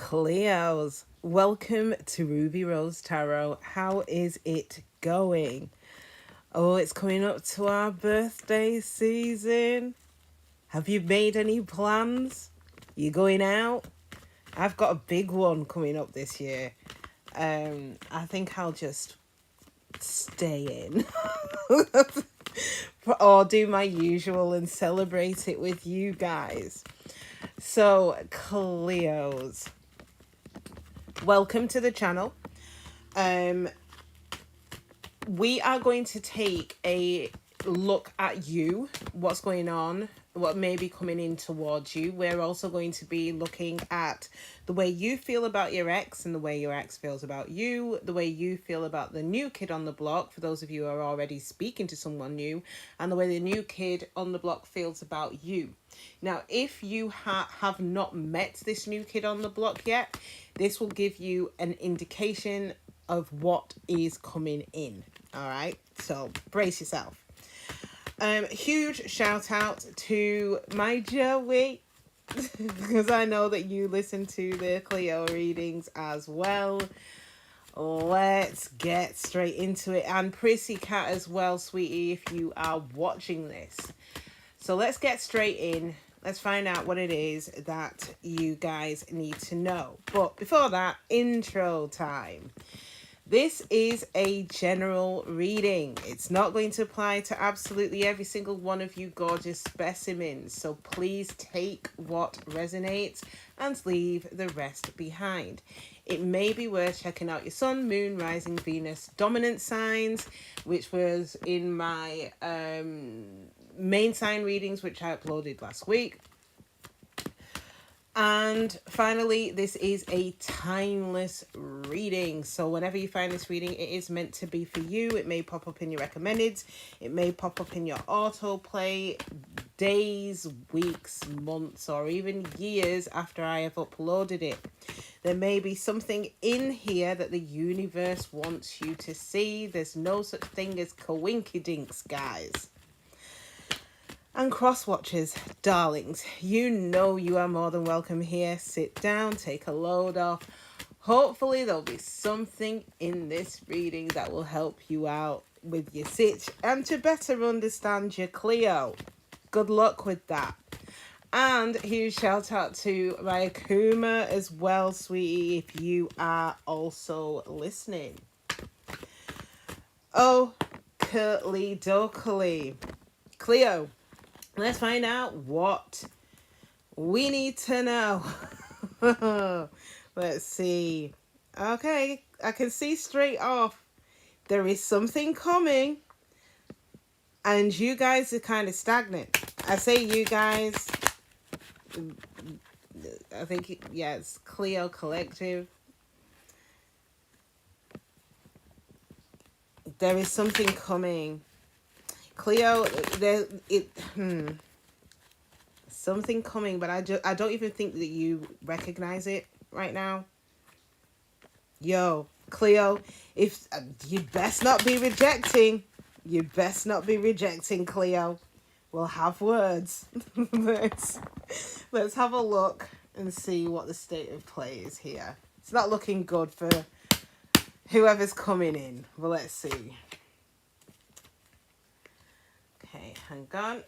Cleos, welcome to Ruby Rose Tarot. How is it going? Oh, it's coming up to our birthday season. Have you made any plans? You going out? I've got a big one coming up this year. I think I'll just stay in or do my usual and celebrate it with you guys. So, Cleos, welcome to the channel. We are going to take a look at you, what's going on, what may be coming in towards you. We're also going to be looking at the way you feel about your ex and the way your ex feels about you, the way you feel about the new kid on the block, for those of you who are already speaking to someone new, and the way the new kid on the block feels about you. Now, if you have not met this new kid on the block yet, this will give you an indication of what is coming in. All right, so brace yourself. Huge shout out to my Joey, because I know that you listen to the Cleo readings as well. Let's get straight into it. And Prissy Cat as well, sweetie, if you are watching this. So let's get straight in. Let's find out what it is that you guys need to know. But before that, intro time. This is a general reading. It's not going to apply to absolutely every single one of you gorgeous specimens. So please take what resonates and leave the rest behind. It may be worth checking out your sun, moon, rising, Venus, dominant signs, which was in my main sign readings, which I uploaded last week. And finally, this is a timeless reading. So whenever you find this reading, it is meant to be for you. It may pop up in your recommendeds. It may pop up in your autoplay days, weeks, months, or even years after I have uploaded it. There may be something in here that the universe wants you to see. There's no such thing as coinkydinks, guys. And cross-watchers, darlings, you know you are more than welcome here. Sit down, take a load off. Hopefully there'll be something in this reading that will help you out with your sitch and to better understand your Cleo. Good luck with that. And huge shout out to my Akuma as well, sweetie, if you are also listening. Oh, curtly dokily. Cleo. Let's find out what we need to know. Let's see. Okay, I can see straight off there is something coming. And you guys are kind of stagnant. I say you guys. I think, yeah, it's Cleo Collective. There is something coming. Cleo, something coming, but I don't even think that you recognize it right now. Yo, Cleo, if you best not be rejecting, Cleo. We'll have words. let's have a look and see what the state of play is here. It's not looking good for whoever's coming in. Well, let's see. Okay, hang on.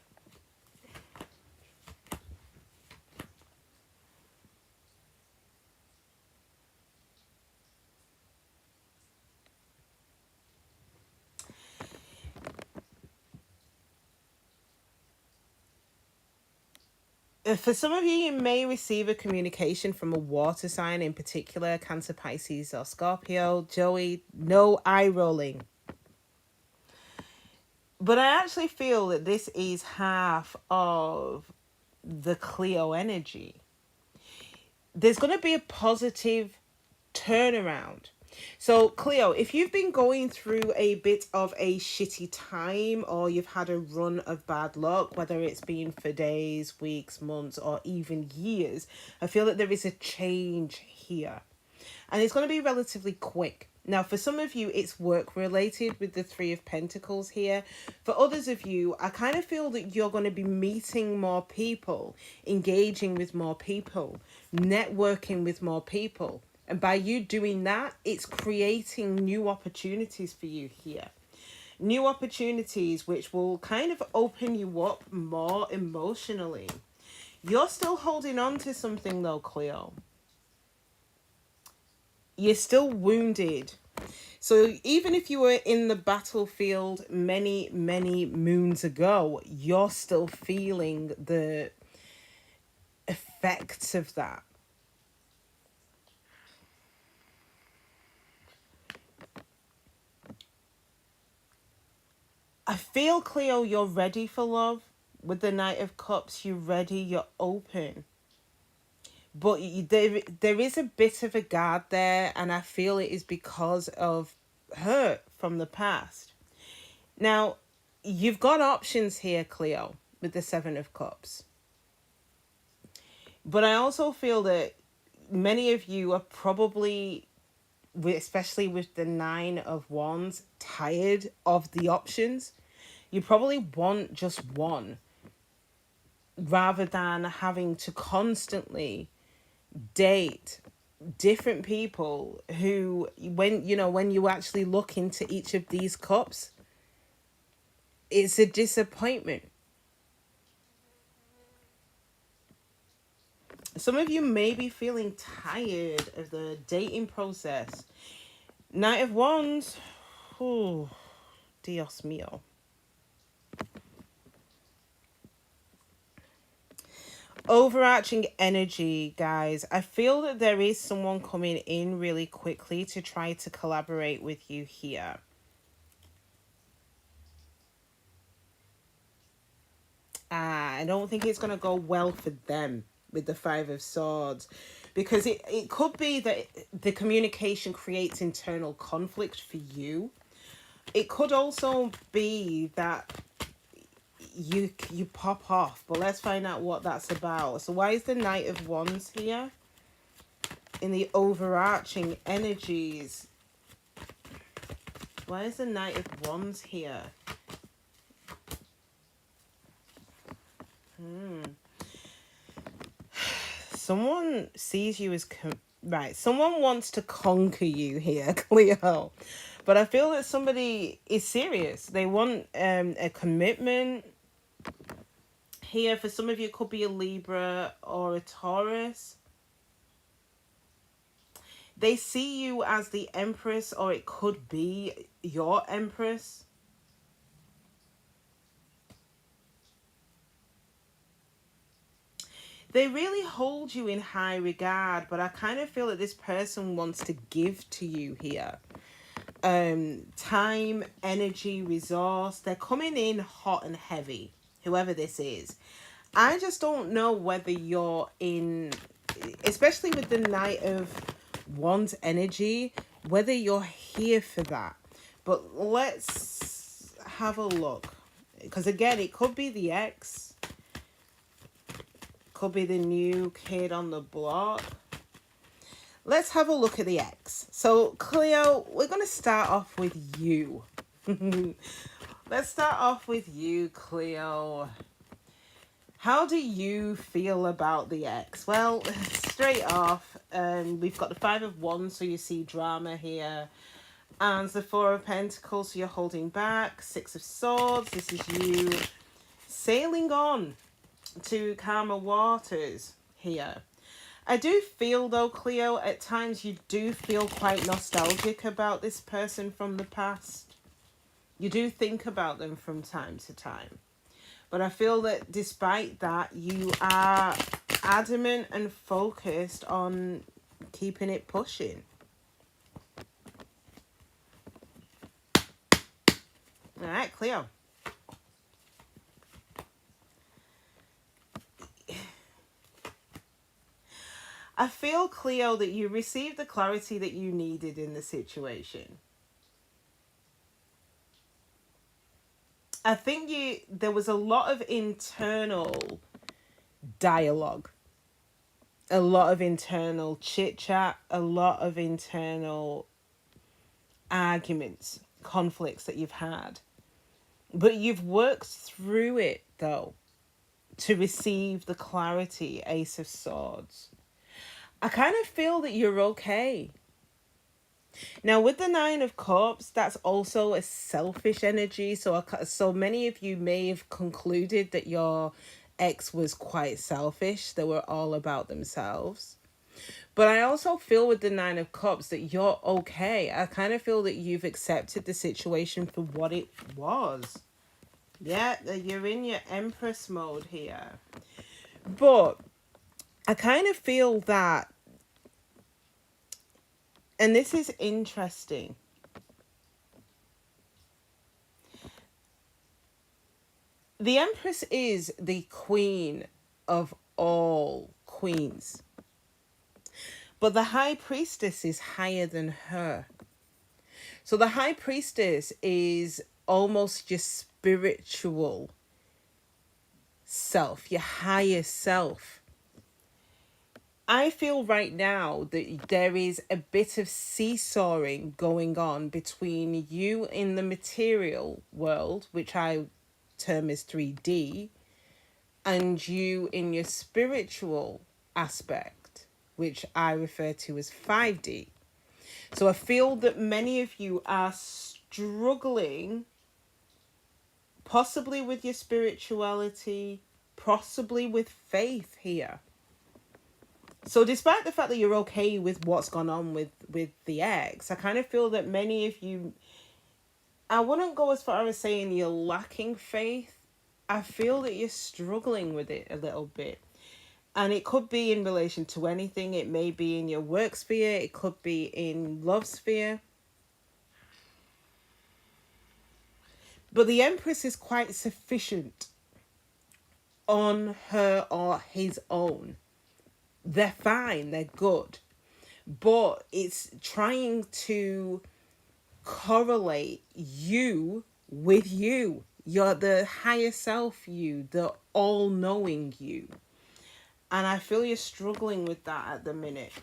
For some of you, you may receive a communication from a water sign, in particular Cancer, Pisces, or Scorpio. Joey, no eye rolling. But I actually feel that this is half of the Cleo energy. There's going to be a positive turnaround. So, Cleo, if you've been going through a bit of a shitty time, or you've had a run of bad luck, whether it's been for days, weeks, months, or even years, I feel that there is a change here. And it's going to be relatively quick. Now, for some of you, it's work related with the Three of Pentacles here. For others of you, I kind of feel that you're going to be meeting more people, engaging with more people, networking with more people. And by you doing that, it's creating new opportunities for you here. New opportunities which will kind of open you up more emotionally. You're still holding on to something though, Cleo. You're still wounded. So even if you were in the battlefield many, many moons ago, you're still feeling the effects of that. I feel, Cleo, you're ready for love. With the Knight of Cups, you're ready, you're open. But there is a bit of a guard there, and I feel it is because of hurt from the past. Now, you've got options here, Cleo, with the Seven of Cups. But I also feel that many of you are probably, especially with the Nine of Wands, tired of the options. You probably want just one, rather than having to constantly date different people who, when you actually look into each of these cups, it's a disappointment. Some of you may be feeling tired of the dating process. Knight of Wands. Oh, Dios mío. Overarching energy, guys. I feel that there is someone coming in really quickly to try to collaborate with you here. I don't think it's going to go well for them with the Five of Swords, because it could be that the communication creates internal conflict for you. It could also be that you pop off, but let's find out what that's about. So why is the Knight of Wands here in the overarching energies? Why is the Knight of Wands here? Someone sees you as right. Someone wants to conquer you here, Cleo. But I feel that somebody is serious. They want a commitment. Here, for some of you, it could be a Libra or a Taurus. They see you as the Empress, or it could be your Empress. They really hold you in high regard, but I kind of feel that this person wants to give to you here. Time, energy, resource. They're coming in hot and heavy, whoever this is. I just don't know whether you're in, especially with the Knight of Wands energy, whether you're here for that. But let's have a look. Because again, it could be the ex. Could be the new kid on the block. Let's have a look at the ex. So, Cleo, we're going to start off with you. Let's start off with you, Cleo. How do you feel about the ex? Well, straight off, we've got the Five of Wands, so you see drama here. And the Four of Pentacles, so you're holding back. Six of Swords, this is you sailing on to calmer waters here. I do feel, though, Cleo, at times you do feel quite nostalgic about this person from the past. You do think about them from time to time. But I feel that despite that, you are adamant and focused on keeping it pushing. All right, Cleo. I feel, Cleo, that you received the clarity that you needed in the situation. I think there was a lot of internal dialogue, a lot of internal chit-chat, a lot of internal arguments, conflicts that you've had. But you've worked through it, though, to receive the clarity, Ace of Swords. I kind of feel that you're okay. Now, with the Nine of Cups, that's also a selfish energy. So many of you may have concluded that your ex was quite selfish. They were all about themselves. But I also feel with the Nine of Cups that you're okay. I kind of feel that you've accepted the situation for what it was. Yeah, you're in your Empress mode here. But I kind of feel that, and this is interesting, the Empress is the queen of all queens. But the High Priestess is higher than her. So the High Priestess is almost your spiritual self, your higher self. I feel right now that there is a bit of seesawing going on between you in the material world, which I term as 3D, and you in your spiritual aspect, which I refer to as 5D. So I feel that many of you are struggling, possibly with your spirituality, possibly with faith here. So despite the fact that you're okay with what's gone on with the ex, I kind of feel that many of you, I wouldn't go as far as saying you're lacking faith. I feel that you're struggling with it a little bit. And it could be in relation to anything. It may be in your work sphere. It could be in love sphere. But the Empress is quite sufficient on her or his own. They're fine, they're good. But it's trying to correlate you with you. You're the higher self you, the all-knowing you. And I feel you're struggling with that at the minute.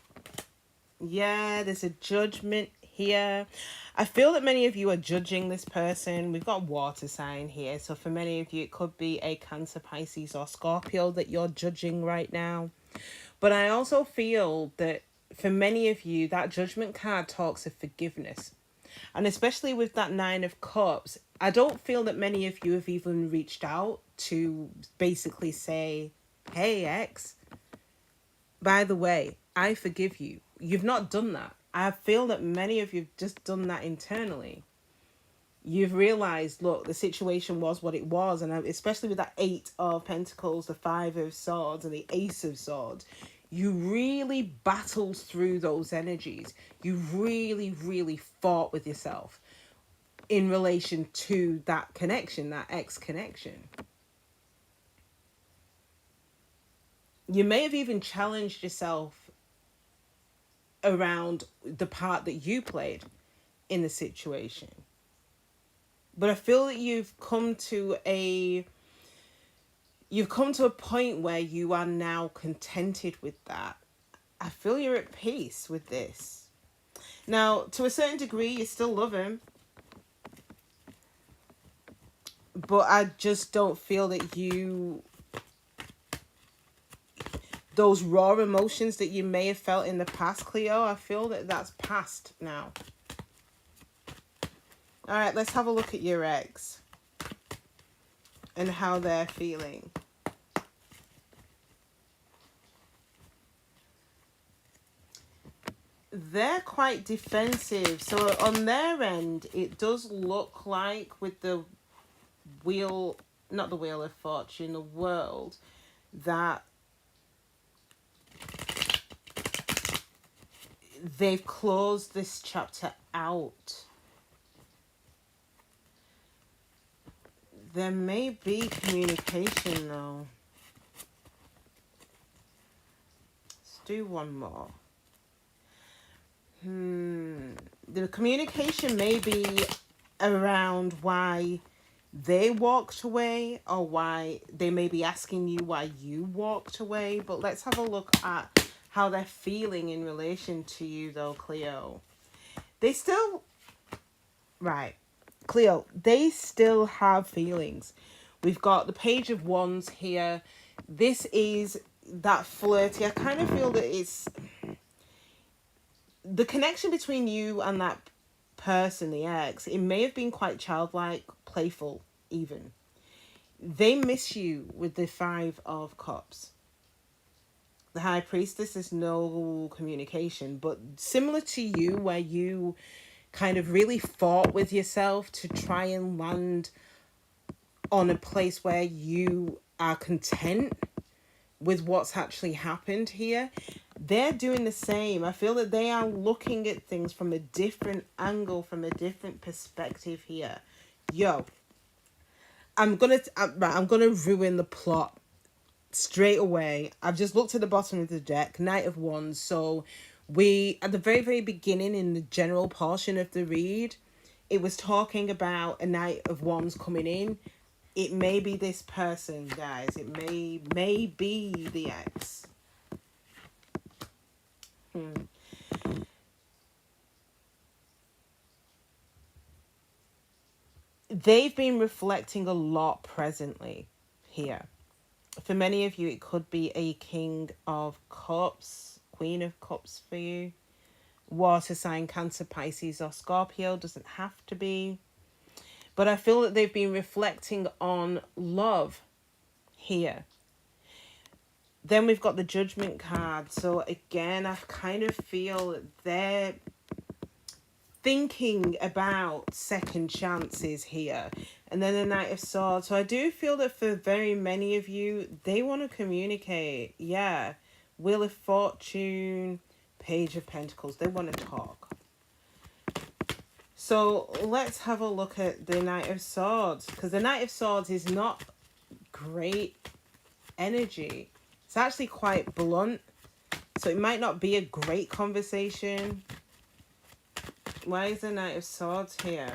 Yeah, there's a judgment here. I feel that many of you are judging this person. We've got water sign here. So for many of you, it could be a Cancer, Pisces, or Scorpio that you're judging right now. But I also feel that for many of you, that judgment card talks of forgiveness. And especially with that Nine of Cups, I don't feel that many of you have even reached out to basically say, hey, ex, by the way, I forgive you. You've not done that. I feel that many of you have just done that internally. You've realized, look, the situation was what it was. And especially with that Eight of Pentacles, the Five of Swords, and the Ace of Swords, you really battled through those energies. You really, really fought with yourself in relation to that connection, that ex connection. You may have even challenged yourself around the part that you played in the situation. But I feel that you've come to a point where you are now contented with that. I feel you're at peace with this. Now, to a certain degree, you still love him. But I just don't feel that those raw emotions that you may have felt in the past, Cleo, I feel that that's past now. All right, let's have a look at your ex and how they're feeling. They're quite defensive. So on their end, it does look like with the wheel, not the Wheel of Fortune, the World, that they've closed this chapter out. There may be communication though. Let's do one more. The communication may be around why they walked away, or why they may be asking you why you walked away. But let's have a look at how they're feeling in relation to you though, Cleo. They still Right. Cleo, they still have feelings. We've got the Page of Wands here. This is that flirty. I kind of feel that it's the connection between you and that person, the ex. It may have been quite childlike, playful, even. They miss you with the Five of Cups. The High Priestess is no communication, but similar to you, where you kind of really fought with yourself to try and land on a place where you are content with what's actually happened here. They're doing the same. I feel that they are looking at things from a different angle, from a different perspective here. Yo, I'm gonna ruin the plot straight away. I've just looked at the bottom of the deck, Knight of Wands. So we, at the very, very beginning in the general portion of the read, it was talking about a Knight of Wands coming in. It may be this person, guys. It may be the ex. They've been reflecting a lot presently here. For many of you, it could be a King of Cups, Queen of Cups for you. Water sign, Cancer, Pisces, or Scorpio. Doesn't have to be. But I feel that they've been reflecting on love here. Then we've got the Judgment card. So again, I kind of feel they're thinking about second chances here. And then the Knight of Swords. So I do feel that for very many of you, they want to communicate. Yeah. Wheel of Fortune, Page of Pentacles. They want to talk. So let's have a look at the Knight of Swords. Because the Knight of Swords is not great energy. It's actually quite blunt. So it might not be a great conversation. Why is the Knight of Swords here?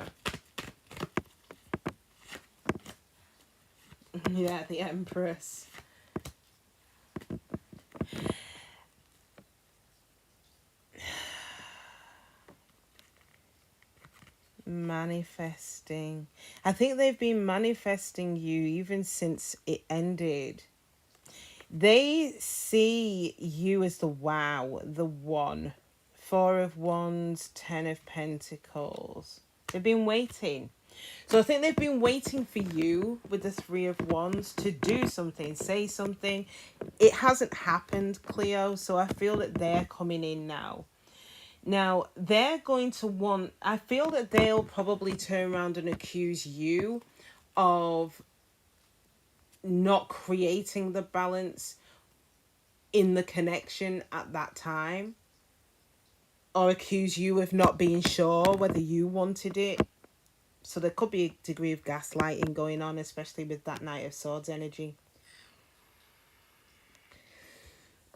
Yeah, the Empress. Manifesting. I think they've been manifesting you even since it ended. They see you as the wow, the one. Four of Wands, Ten of Pentacles. They've been waiting. So I think they've been waiting for you with the Three of Wands to do something, say something. It hasn't happened, Cleo, so I feel that they're coming in now. Now, they're going to want... I feel that they'll probably turn around and accuse you of not creating the balance in the connection at that time. Or accuse you of not being sure whether you wanted it. So there could be a degree of gaslighting going on, especially with that Knight of Swords energy.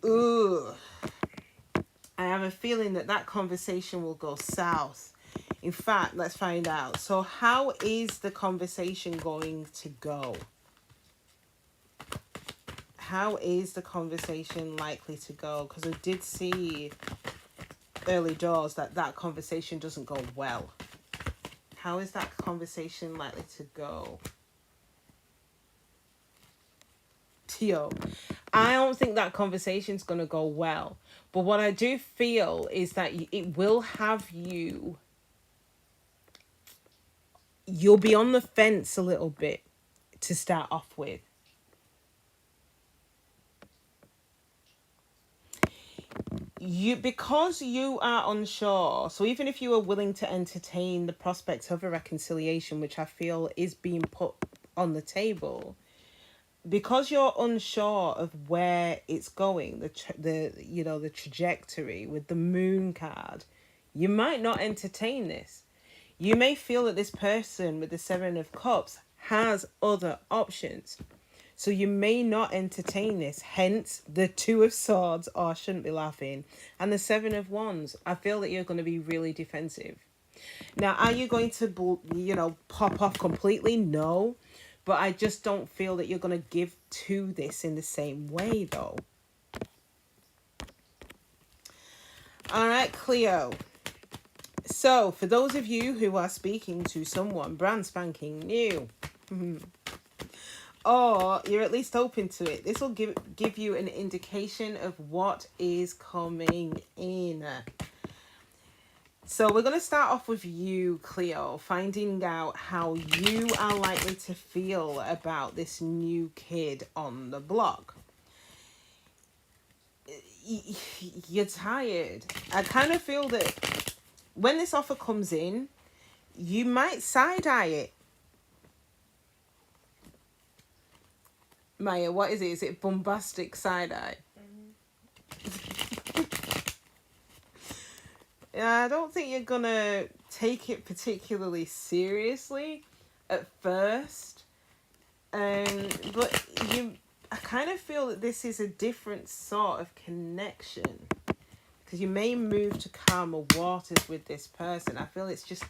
Ooh. I have a feeling that that conversation will go south. In fact, let's find out. So how is the conversation going to go? How is the conversation likely to go? Because I did see early doors that that conversation doesn't go well. How is that conversation likely to go? Tio, I don't think that conversation's going to go well. But what I do feel is that it will have you... You'll be on the fence a little bit to start off with. Because you are unsure, so even if you are willing to entertain the prospect of a reconciliation, which I feel is being put on the table, because you're unsure of where it's going, the trajectory with the Moon card, you might not entertain this. You may feel that this person with the Seven of Cups has other options. So you may not entertain this. Hence, the Two of Swords, or I shouldn't be laughing, and the Seven of Wands. I feel that you're going to be really defensive. Now, are you going to, pop off completely? No. But I just don't feel that you're going to give to this in the same way, though. All right, Cleo. So, for those of you who are speaking to someone brand spanking new, or you're at least open to it, this will give you an indication of what is coming in. So we're going to start off with you, Cleo, finding out how you are likely to feel about this new kid on the block. You're tired. I kind of feel that when this offer comes in, you might side-eye it. Maya, what is it? Is it bombastic side-eye? I don't think you're gonna take it particularly seriously at first, but I kind of feel that this is a different sort of connection, because you may move to calmer waters with this person. I feel it's just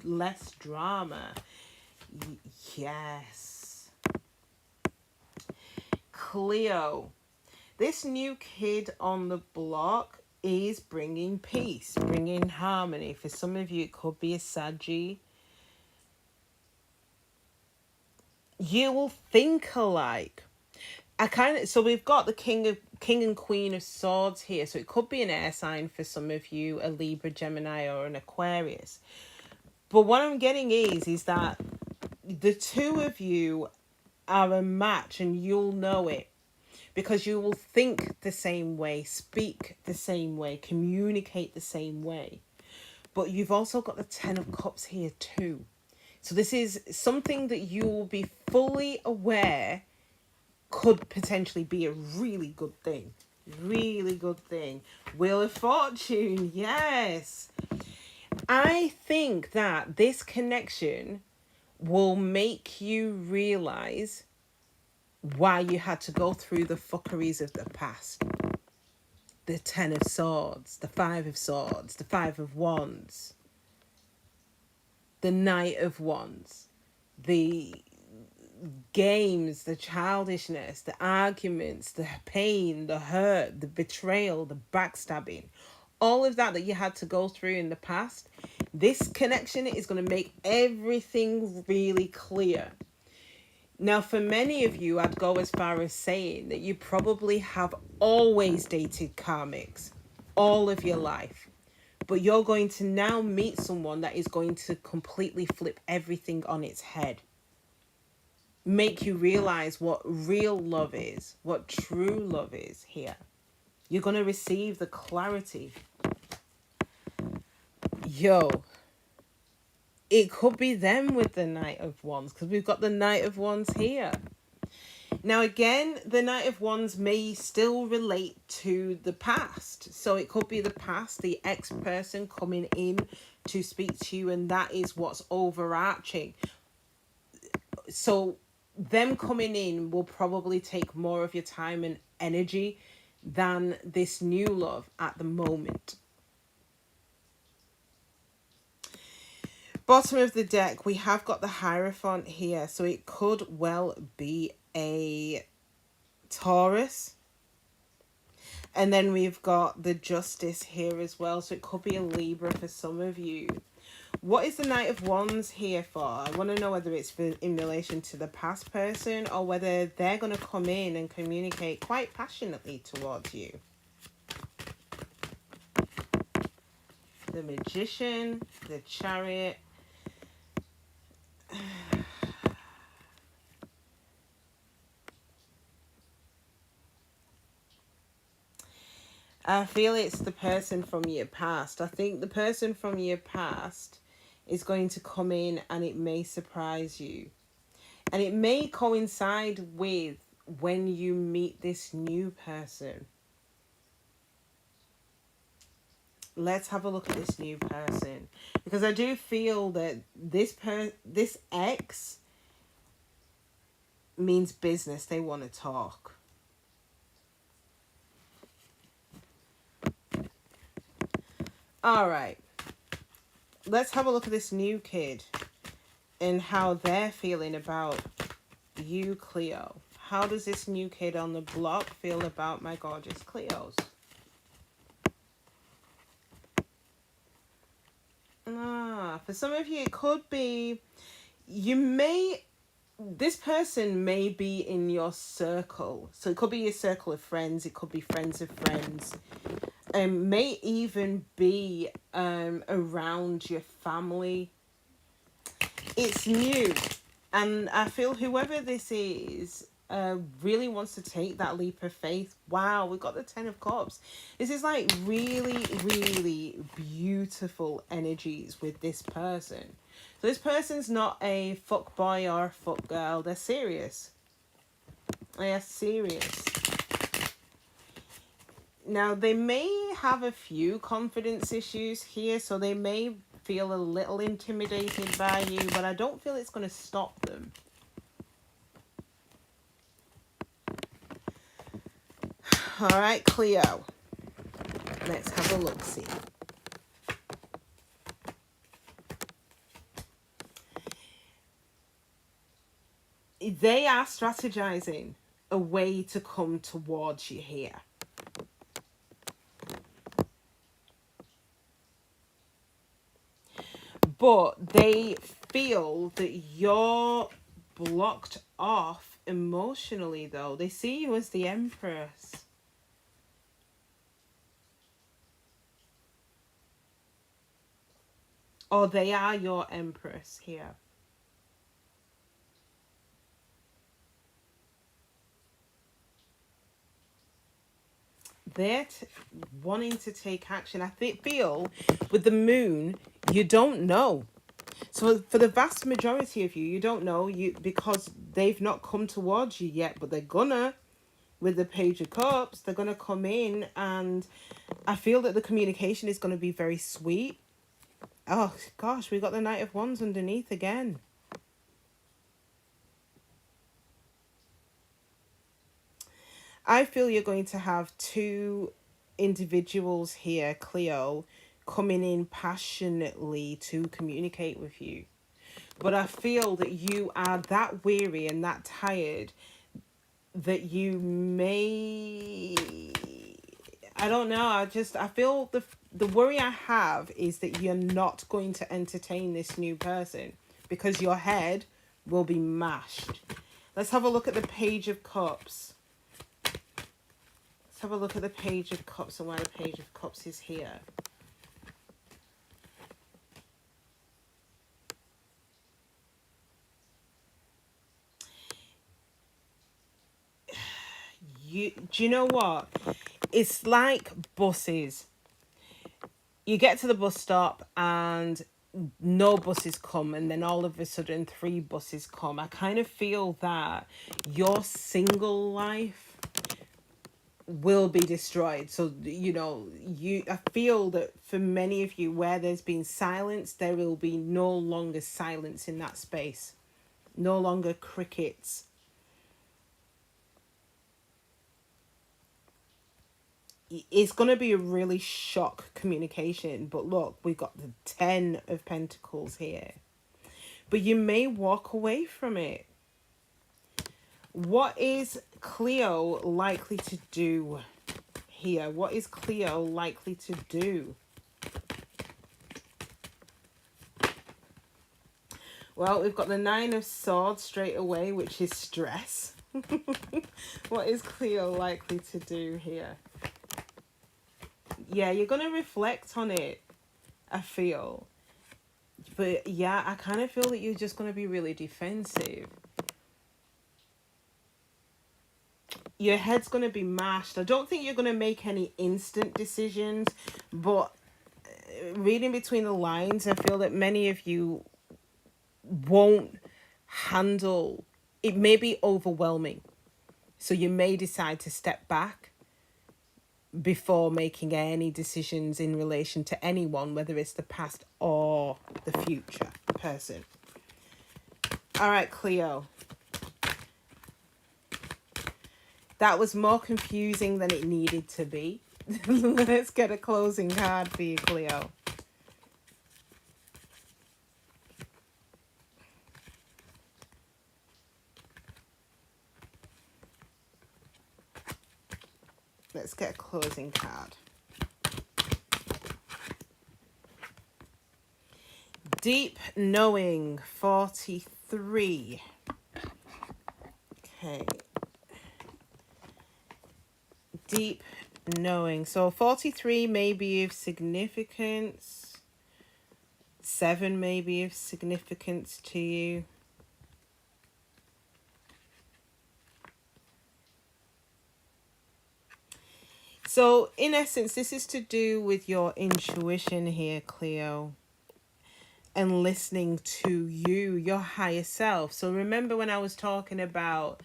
less drama. Yes, Cleo, this new kid on the block is bringing peace, bringing harmony. For some of you, it could be a Saggy. You will think alike. So we've got the King and Queen of Swords here. So it could be an air sign for some of you, a Libra, Gemini, or an Aquarius. But what I'm getting is that the two of you are a match, and you'll know it. Because you will think the same way, speak the same way, communicate the same way. But you've also got the Ten of Cups here too. So this is something that you will be fully aware could potentially be a really good thing. Really good thing. Wheel of Fortune, yes. I think that this connection will make you realize why you had to go through the fuckeries of the past. The Ten of Swords, the Five of Swords, the Five of Wands, the Knight of Wands, the games, the childishness, the arguments, the pain, the hurt, the betrayal, the backstabbing, all of that you had to go through in the past. This connection is going to make everything really clear. Now, for many of you, I'd go as far as saying that you probably have always dated karmics all of your life. But you're going to now meet someone that is going to completely flip everything on its head. Make you realize what real love is, what true love is here. You're going to receive the clarity. It could be them with the Knight of Wands, because we've got the Knight of Wands here. Now, again, the Knight of Wands may still relate to the past. So it could be the past, the ex-person coming in to speak to you, and that is what's overarching. So them coming in will probably take more of your time and energy than this new love at the moment. Bottom of the deck, we have got the Hierophant here. So it could well be a Taurus. And then we've got the Justice here as well. So it could be a Libra for some of you. What is the Knight of Wands here for? I want to know whether it's in relation to the past person, or whether they're going to come in and communicate quite passionately towards you. The Magician, the Chariot. I feel it's the person from your past. I think the person from your past is going to come in, and it may surprise you. And it may coincide with when you meet this new person. Let's have a look at this new person. Because I do feel that this ex means business. They want to talk. All right. Let's have a look at this new kid and how they're feeling about you, Cleo. How does this new kid on the block feel about my gorgeous Cleos? For some of you, it could be, this person may be in your circle. So it could be your circle of friends. It could be friends of friends. May even be around your family. It's new. And I feel whoever this is really wants to take that leap of faith. Wow, we got the 10 of Cups. This is like really, really beautiful energies with this person. So this person's not a fuck boy or a fuck girl. They're serious. They are serious. Now, they may have a few confidence issues here, so they may feel a little intimidated by you, but I don't feel it's going to stop them. All right, Cleo. Let's have a look-see. They are strategizing a way to come towards you here. But they feel that you're blocked off emotionally, though. They see you as the Empress. Or they are your Empress here. They're wanting to take action. I feel with the moon, you don't know. So for the vast majority of you, you don't know because they've not come towards you yet, but they're gonna. With the Page of Cups, they're gonna come in, and I feel that the communication is gonna be very sweet. Oh gosh, we got the Knight of Wands underneath again. I feel you're going to have two individuals here, Cleo, coming in passionately to communicate with you. But I feel that you are that weary and that tired that you may... I don't know. I feel the worry I have is that you're not going to entertain this new person because your head will be mashed. Let's have a look at the Page of Cups. Let's have a look at the Page of Cups and why the Page of Cups is here. Do you know what? It's like buses. You get to the bus stop and no buses come, and then all of a sudden 3 buses come. I kind of feel that your single life will be destroyed. So, I feel that for many of you, where there's been silence, there will be no longer silence in that space. No longer crickets. It's going to be a really shock communication. But look, we've got the 10 of Pentacles here. But you may walk away from it. What is Cleo likely to do here? What is Cleo likely to do? Well, we've got the 9 of Swords straight away, which is stress. What is Cleo likely to do here? Yeah, you're going to reflect on it, I feel. But yeah, I kind of feel that you're just going to be really defensive. Your head's going to be mashed. I don't think you're going to make any instant decisions, but reading between the lines, I feel that many of you won't handle. It may be overwhelming. So you may decide to step back before making any decisions in relation to anyone, whether it's the past or the future person. All right, Cleo. That was more confusing than it needed to be. Let's get a closing card for you, Cleo. Let's get a closing card. Deep knowing, 43. Okay. Deep knowing. So 43 may be of significance. 7 may be of significance to you. So in essence, this is to do with your intuition here, Cleo. And listening to you, your higher self. So remember when I was talking about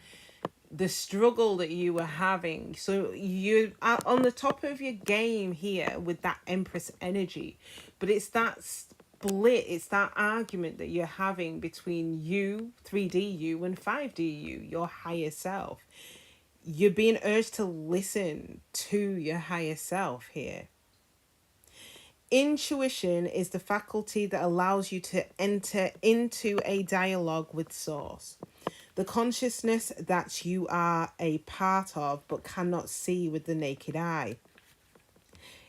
the struggle that you were having. So you are on the top of your game here with that Empress energy. But it's that split, it's that argument that you're having between you, 3D you, and 5D you, your higher self. You're being urged to listen to your higher self here. Intuition is the faculty that allows you to enter into a dialogue with Source. The consciousness that you are a part of but cannot see with the naked eye.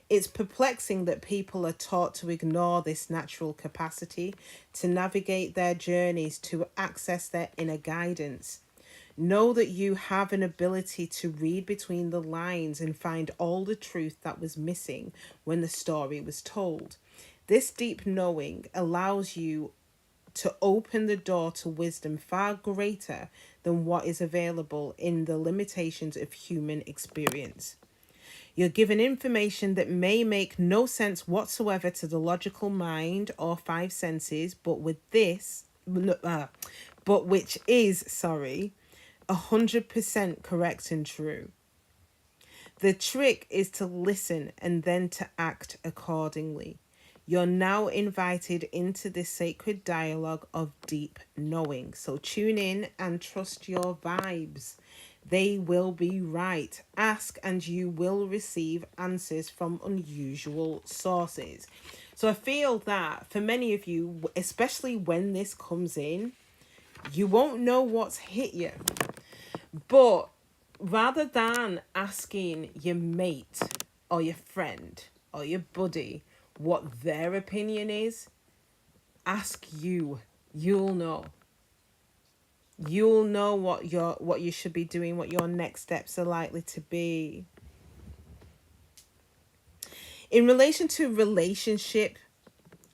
It's perplexing that people are taught to ignore this natural capacity to navigate their journeys to access their inner guidance. Know that you have an ability to read between the lines and find all the truth that was missing when the story was told. This deep knowing allows you to open the door to wisdom far greater than what is available in the limitations of human experience. You're given information that may make no sense whatsoever to the logical mind or five senses, but which is 100% correct and true. The trick is to listen and then to act accordingly. You're now invited into this sacred dialogue of deep knowing. So tune in and trust your vibes. They will be right. Ask and you will receive answers from unusual sources. So I feel that for many of you, especially when this comes in, you won't know what's hit you. But rather than asking your mate or your friend or your buddy what their opinion is, ask you. You'll know. You'll know what you should be doing, what your next steps are likely to be. In relation to relationship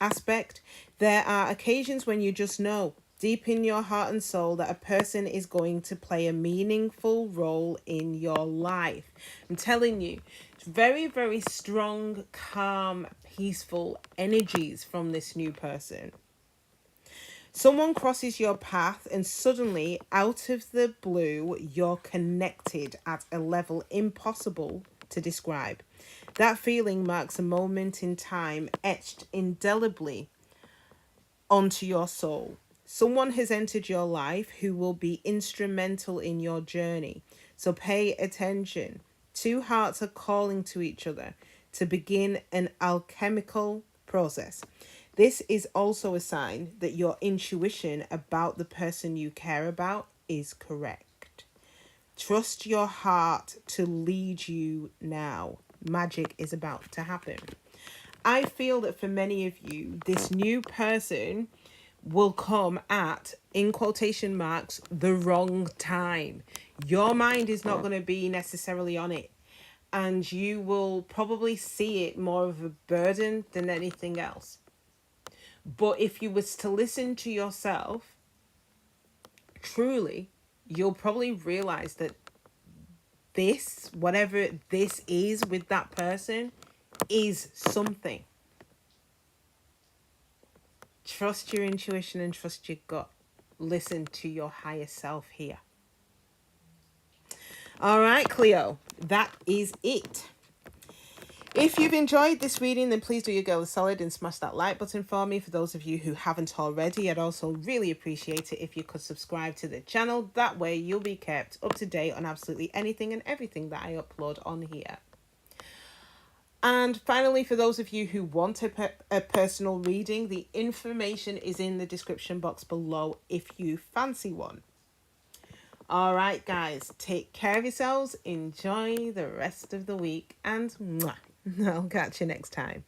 aspect, there are occasions when you just know deep in your heart and soul that a person is going to play a meaningful role in your life. I'm telling you, it's very, very strong, calm, peaceful energies from this new person. Someone crosses your path and suddenly, out of the blue, you're connected at a level impossible to describe. That feeling marks a moment in time etched indelibly onto your soul. Someone has entered your life who will be instrumental in your journey. So pay attention. Two hearts are calling to each other to begin an alchemical process. This is also a sign that your intuition about the person you care about is correct. Trust your heart to lead you now. Magic is about to happen. I feel that for many of you, this new person will come at, in quotation marks, the wrong time. Your mind is not going to be necessarily on it. And you will probably see it more of a burden than anything else. But if you was to listen to yourself, truly, you'll probably realize that this, whatever this is with that person, is something. Trust your intuition and trust your gut. Listen to your higher self here. All right, Cleo, that is it. If you've enjoyed this reading, then please do your girl a solid and smash that like button for me. For those of you who haven't already, I'd also really appreciate it if you could subscribe to the channel. That way you'll be kept up to date on absolutely anything and everything that I upload on here. And finally, for those of you who want a personal reading, the information is in the description box below if you fancy one. All right, guys, take care of yourselves. Enjoy the rest of the week and mwah, I'll catch you next time.